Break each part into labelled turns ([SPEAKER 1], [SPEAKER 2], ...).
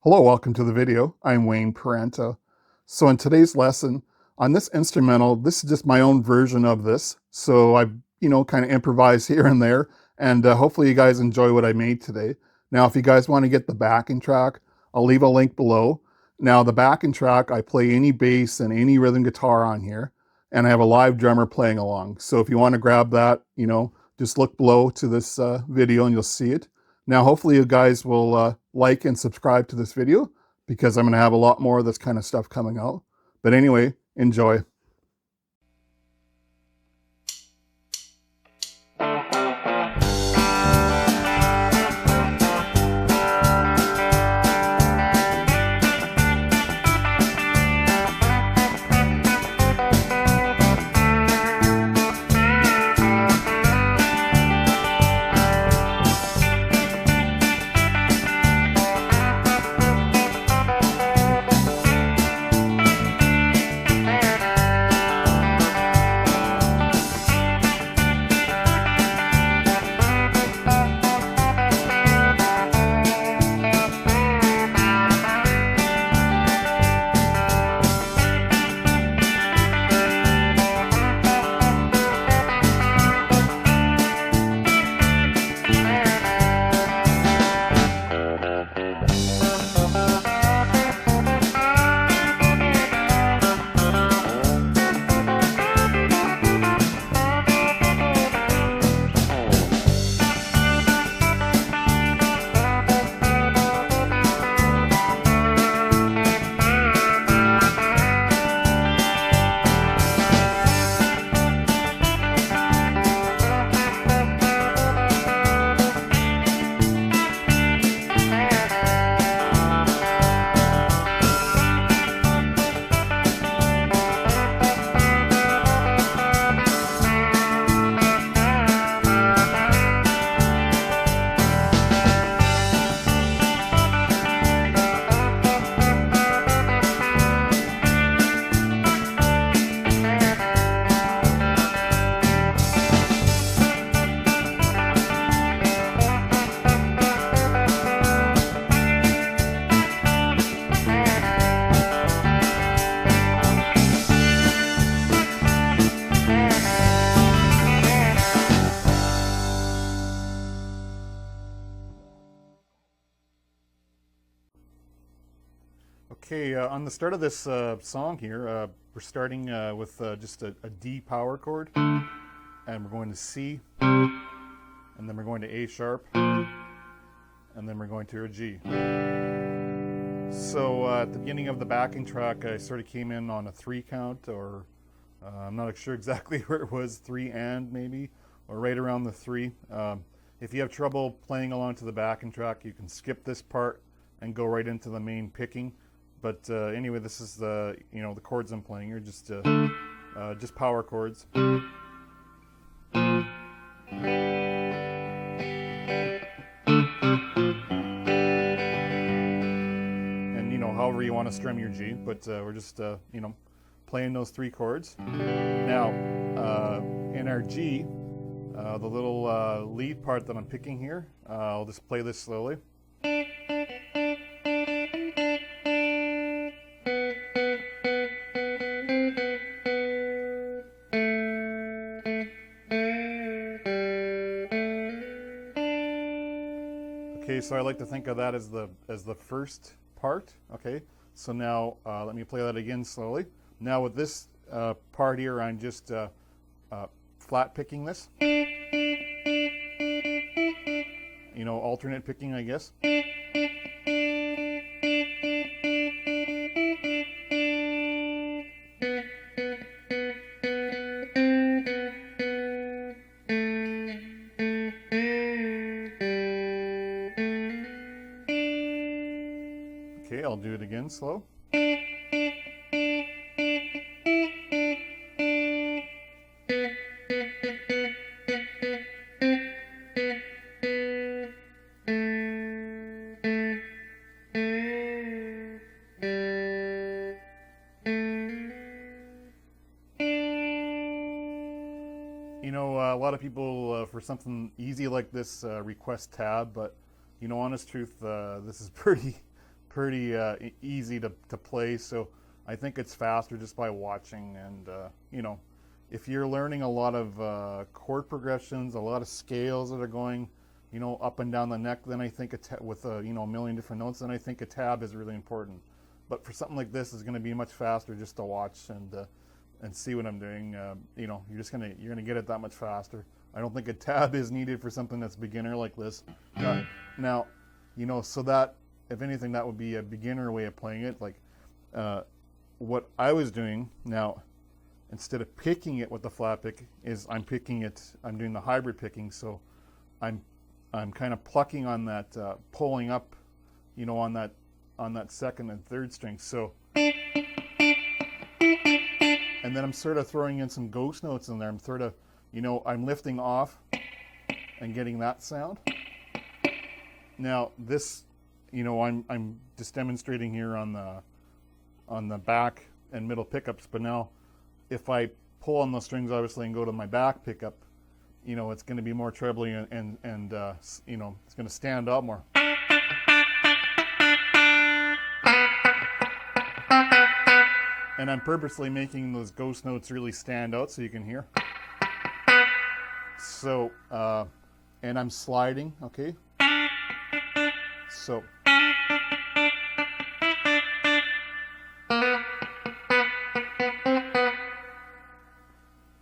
[SPEAKER 1] Hello, welcome to the video. I'm Wayne Parenta. So in today's lesson, on this instrumental, this is just my own version of this. So I've, kind of improvised here and there, and hopefully you guys enjoy what I made today. Now, if you guys want to get the backing track, I'll leave a link below. Now, the backing track, I play any bass and any rhythm guitar on here, and I have a live drummer playing along. So if you want to grab that, just look below to this video and you'll see it. Now, hopefully you guys will like and subscribe to this video because I'm going to have a lot more of this kind of stuff coming out. But anyway, enjoy. Okay, on the start of this song here, we're starting with just a D power chord, and we're going to C, and then we're going to A sharp, and then we're going to a G. So at the beginning of the backing track, I sort of came in on a 3 count, or I'm not sure exactly where it was, 3 and maybe, or right around the 3. If you have trouble playing along to the backing track, you can skip this part and go right into the main picking. But anyway, this is the the chords I'm playing here, just power chords. And however you want to strum your G, but we're just playing those 3 chords. Now in our G, the little lead part that I'm picking here, I'll just play this slowly. Okay, so I like to think of that as the first part. Okay, so now let me play that again slowly. Now with this part here, I'm just flat picking this. Alternate picking, I guess. Okay, I'll do it again slow. A lot of people, for something easy like this, request tab, but honest truth, this is pretty easy to play. So I think it's faster just by watching. And you know, if you're learning a lot of chord progressions, a lot of scales that are going, you know, up and down the neck, then I think with you know, a million different notes, then I think a tab is really important. But for something like this, it's going to be much faster just to watch and see what I'm doing. You know, you're gonna get it that much faster. I don't think a tab is needed for something that's beginner like this. Now, you know, so that if anything, that would be a beginner way of playing it. Like what I was doing now, instead of picking it with the flat pick, is I'm doing the hybrid picking. So I'm kind of plucking on that, pulling up, you know, on that second and third string. So, and then I'm sort of throwing in some ghost notes in there. I'm sort of, you know, I'm lifting off and getting that sound. Now this, you know, I'm just demonstrating here on the back and middle pickups. But now, if I pull on those strings, obviously, and go to my back pickup, you know, it's going to be more trebly and you know, it's going to stand out more. And I'm purposely making those ghost notes really stand out so you can hear. So, and I'm sliding, okay? So.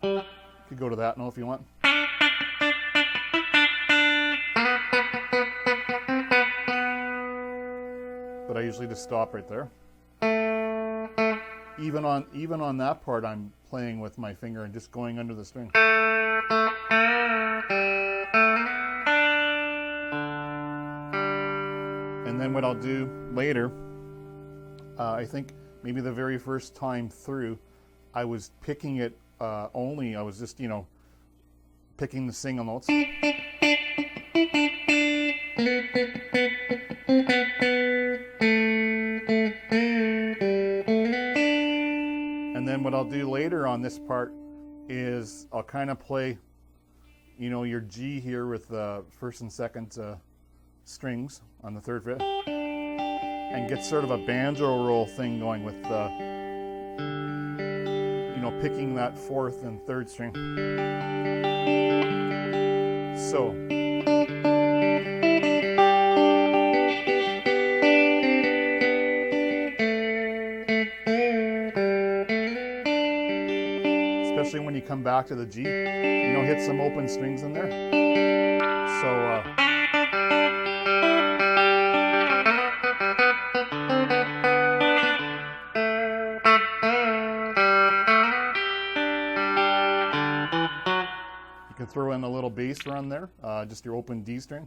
[SPEAKER 1] You could go to that note if you want. But I usually just stop right there. Even on that part, I'm playing with my finger and just going under the string. And then what I'll do later, I think maybe the very first time through, I was picking it only. I was just, you know, picking the single notes. And then what I'll do later on this part is I'll kind of play, you know, your G here with the first and second strings on the third fret, and get sort of a banjo roll thing going with you know, picking that fourth and third string. So. Especially when you come back to the G, you know, hit some open strings in there. So, you can throw in a little bass run there, just your open D string.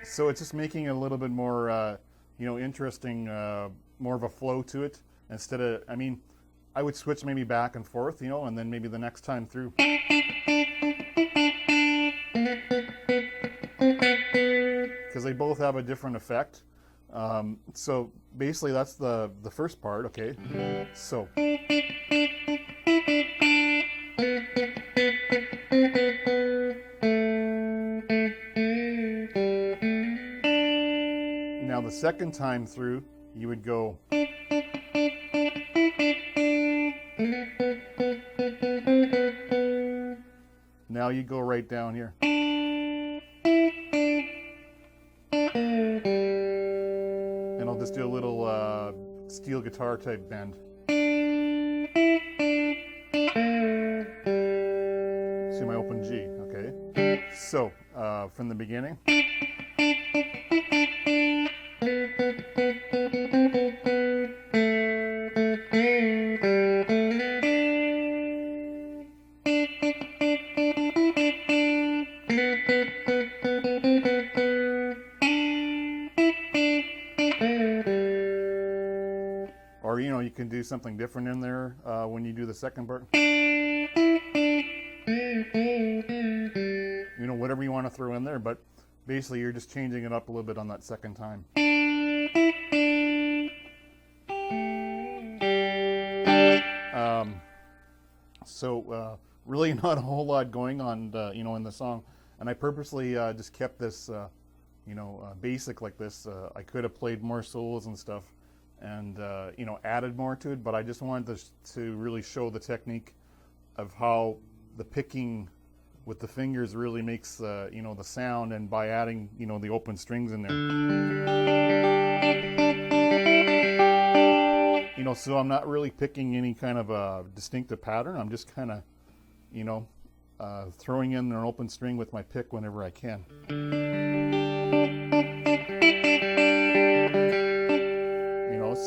[SPEAKER 1] So it's just making it a little bit more, you know, interesting, more of a flow to it. Instead of, I mean, I would switch maybe back and forth, you know, and then maybe the next time through. Because they both have a different effect. So basically that's the first part, okay? So. Now the second time through, you would go. Now you go right down here. And I'll just do a little steel guitar type bend. See my open G, okay? So, from the beginning. Or, you know, you can do something different in there when you do the second part. You know, whatever you want to throw in there, but basically you're just changing it up a little bit on that second time. So really not a whole lot going on, in the song. And I purposely just kept this, basic like this. I could have played more solos and stuff, and added more to it. But I just wanted to really show the technique of how the picking with the fingers really makes the sound, and by adding the open strings in there. So I'm not really picking any kind of a distinctive pattern. I'm just kind of, you know, throwing in an open string with my pick whenever I can.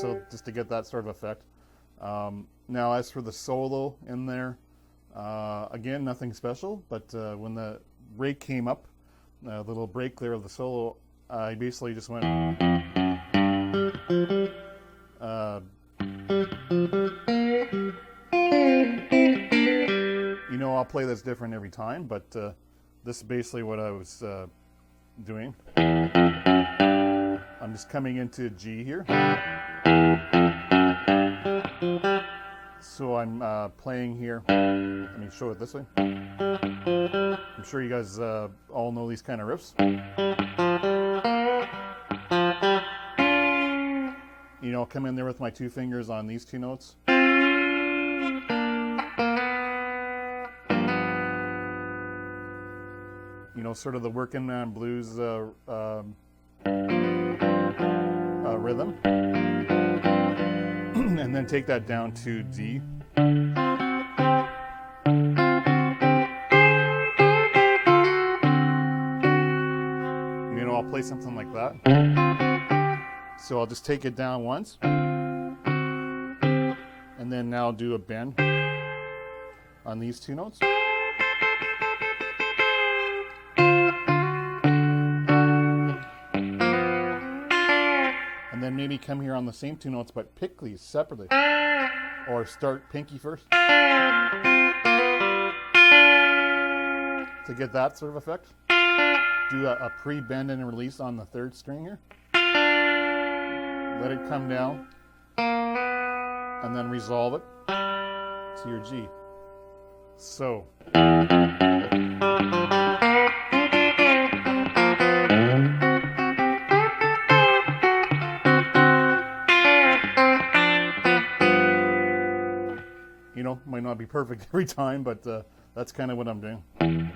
[SPEAKER 1] So just to get that sort of effect. Now, as for the solo in there, again, nothing special, but when the break came up, the little break there of the solo, I basically just went. I'll play this different every time, but this is basically what I was doing. I'm just coming into G here. So I'm playing here. Let me show it this way. I'm sure you guys all know these kind of riffs. Come in there with my two fingers on these two notes. Sort of the working man blues rhythm. And then take that down to D. I'll play something like that. So I'll just take it down once, and then now do a bend on these two notes. And then maybe come here on the same two notes, but pick these separately. Or start pinky first. To get that sort of effect. Do a pre-bend and release on the third string here. Let it come down. And then resolve it to your G. So. Might not be perfect every time, but that's kind of what I'm doing. You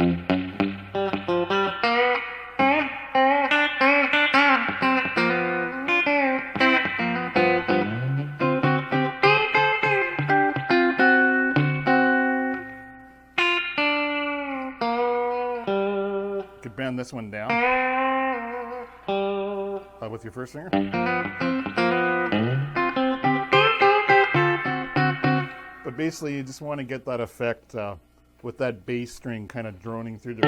[SPEAKER 1] could bend this one down with your first finger. But basically, you just want to get that effect with that bass string kind of droning through the.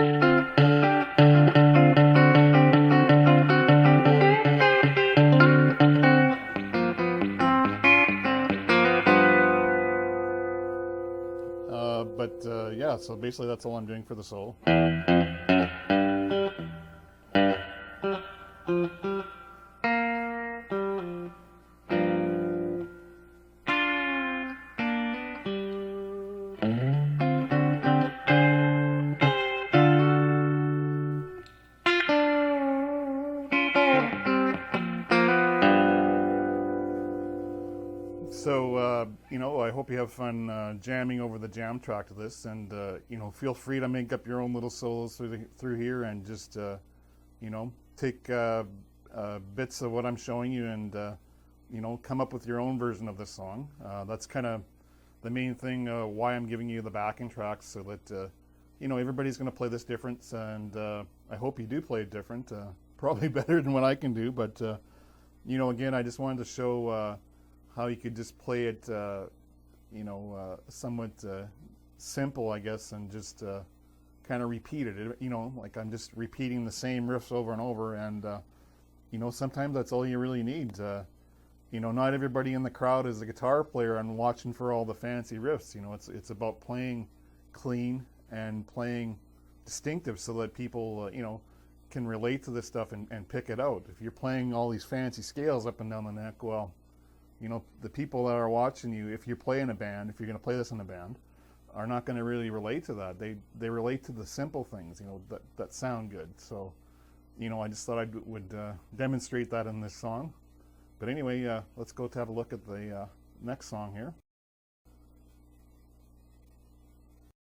[SPEAKER 1] Yeah, so basically that's all I'm doing for the solo. So, I hope you have fun jamming over the jam track to this, and feel free to make up your own little solos through here, and just take bits of what I'm showing you, and come up with your own version of this song. That's kind of the main thing why I'm giving you the backing tracks, so that everybody's going to play this different, and I hope you do play it different, probably better than what I can do, but again, I just wanted to show how you could just play it, somewhat simple, I guess, and just kind of repeat it. Like I'm just repeating the same riffs over and over, and sometimes that's all you really need. Not everybody in the crowd is a guitar player and watching for all the fancy riffs. It's about playing clean and playing distinctive, so that people can relate to this stuff and pick it out. If you're playing all these fancy scales up and down the neck, well, the people that are watching you, if you play in a band, if you're going to play this in a band, are not going to really relate to that. They relate to the simple things, you know, that sound good. So, you know, I just thought I would demonstrate that in this song. But anyway, let's go to have a look at the next song here.